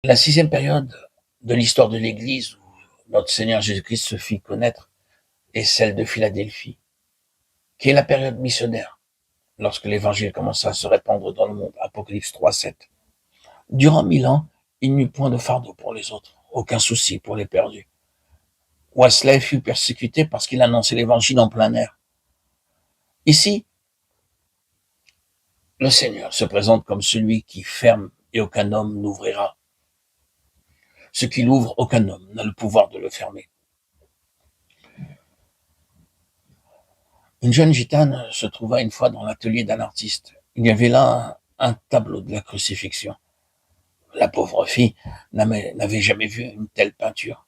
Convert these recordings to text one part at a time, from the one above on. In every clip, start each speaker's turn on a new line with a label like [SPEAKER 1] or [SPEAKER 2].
[SPEAKER 1] La 6e période de l'histoire de l'Église où notre Seigneur Jésus-Christ se fit connaître est celle de Philadelphie, qui est la période missionnaire, lorsque l'Évangile commença à se répandre dans le monde. Apocalypse 3:7. Durant 1000 ans, il n'y eut point de fardeau pour les autres, aucun souci pour les perdus. Wesley fut persécuté parce qu'il annonçait l'Évangile en plein air. Ici, le Seigneur se présente comme celui qui ferme et aucun homme n'ouvrira. Ce qu'il ouvre, aucun homme n'a le pouvoir de le fermer. Une jeune gitane se trouva une fois dans l'atelier d'un artiste. Il y avait là un tableau de la crucifixion. La pauvre fille n'avait jamais vu une telle peinture.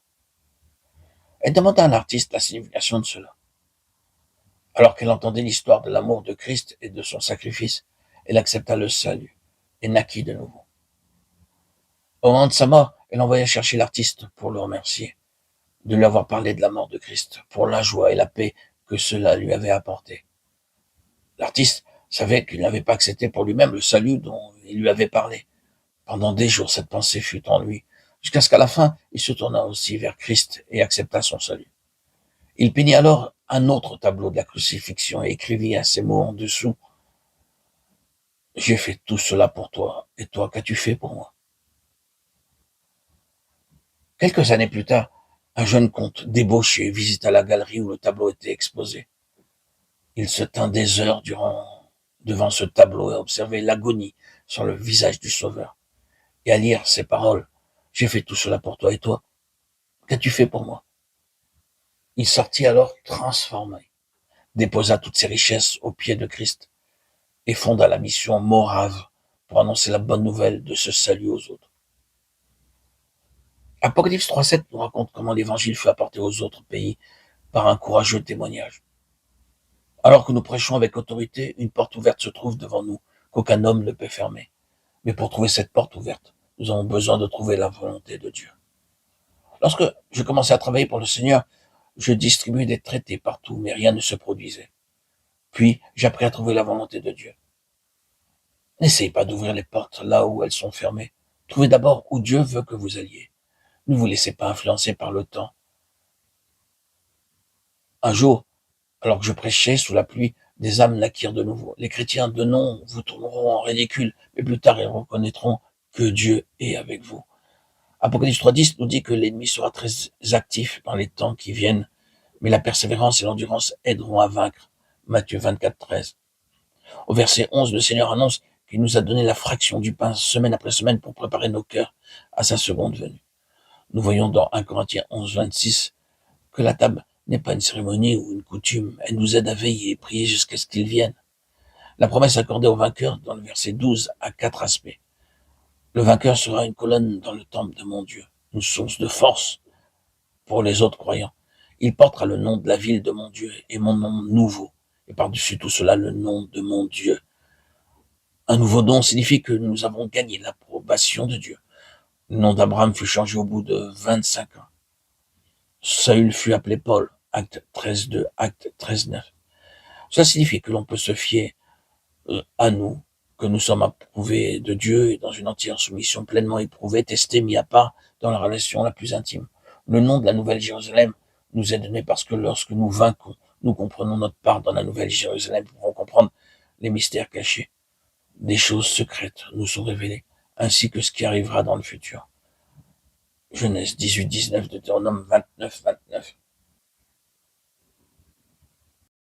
[SPEAKER 1] Elle demanda à l'artiste la signification de cela. Alors qu'elle entendait l'histoire de l'amour de Christ et de son sacrifice, elle accepta le salut et naquit de nouveau. Au moment de sa mort, elle envoya chercher l'artiste pour le remercier de lui avoir parlé de la mort de Christ, pour la joie et la paix que cela lui avait apporté. L'artiste savait qu'il n'avait pas accepté pour lui-même le salut dont il lui avait parlé. Pendant des jours, cette pensée fut en lui, jusqu'à ce qu'à la fin, il se tourna aussi vers Christ et accepta son salut. Il peignit alors un autre tableau de la crucifixion et écrivit à ces mots en dessous: « J'ai fait tout cela pour toi, et toi, qu'as-tu fait pour moi ?» Quelques années plus tard, un jeune comte débauché visita la galerie où le tableau était exposé. Il se tint des heures devant ce tableau et observait l'agonie sur le visage du Sauveur, et à lire ces paroles: « J'ai fait tout cela pour toi, et toi, qu'as-tu fait pour moi ?» Il sortit alors transformé, déposa toutes ses richesses aux pieds de Christ et fonda la mission morave pour annoncer la bonne nouvelle de ce salut aux autres. Apocalypse 3:7 nous raconte comment l'évangile fut apporté aux autres pays par un courageux témoignage. Alors que nous prêchons avec autorité, une porte ouverte se trouve devant nous, qu'aucun homme ne peut fermer. Mais pour trouver cette porte ouverte, nous avons besoin de trouver la volonté de Dieu. Lorsque je commençais à travailler pour le Seigneur, je distribuais des traités partout, mais rien ne se produisait. Puis, j'appris à trouver la volonté de Dieu. N'essayez pas d'ouvrir les portes là où elles sont fermées. Trouvez d'abord où Dieu veut que vous alliez. Ne vous laissez pas influencer par le temps. Un jour, alors que je prêchais sous la pluie, des âmes naquirent de nouveau. Les chrétiens de nom vous tourneront en ridicule, mais plus tard ils reconnaîtront que Dieu est avec vous. Apocalypse 3:10 nous dit que l'ennemi sera très actif dans les temps qui viennent, mais la persévérance et l'endurance aideront à vaincre. Matthieu 24:13. Au verset 11, le Seigneur annonce qu'il nous a donné la fraction du pain semaine après semaine pour préparer nos cœurs à sa seconde venue. Nous voyons dans 1 Corinthiens 11:26 que la table n'est pas une cérémonie ou une coutume. Elle nous aide à veiller et prier jusqu'à ce qu'il vienne. La promesse accordée au vainqueur dans le verset 12 a 4 aspects. Le vainqueur sera une colonne dans le temple de mon Dieu, une source de force pour les autres croyants. Il portera le nom de la ville de mon Dieu et mon nom nouveau, et par-dessus tout cela le nom de mon Dieu. Un nouveau nom signifie que nous avons gagné l'approbation de Dieu. Le nom d'Abraham fut changé au bout de 25 ans. Saül fut appelé Paul, acte 13:2, acte 13:9. Cela signifie que l'on peut se fier à nous, que nous sommes approuvés de Dieu et dans une entière soumission, pleinement éprouvés, testés, mis à part dans la relation la plus intime. Le nom de la Nouvelle Jérusalem nous est donné parce que lorsque nous vainquons, nous comprenons notre part dans la Nouvelle Jérusalem, nous pouvons comprendre les mystères cachés. Des choses secrètes nous sont révélées, ainsi que ce qui arrivera dans le futur. Genèse 18:19, Deutéronome 29:29.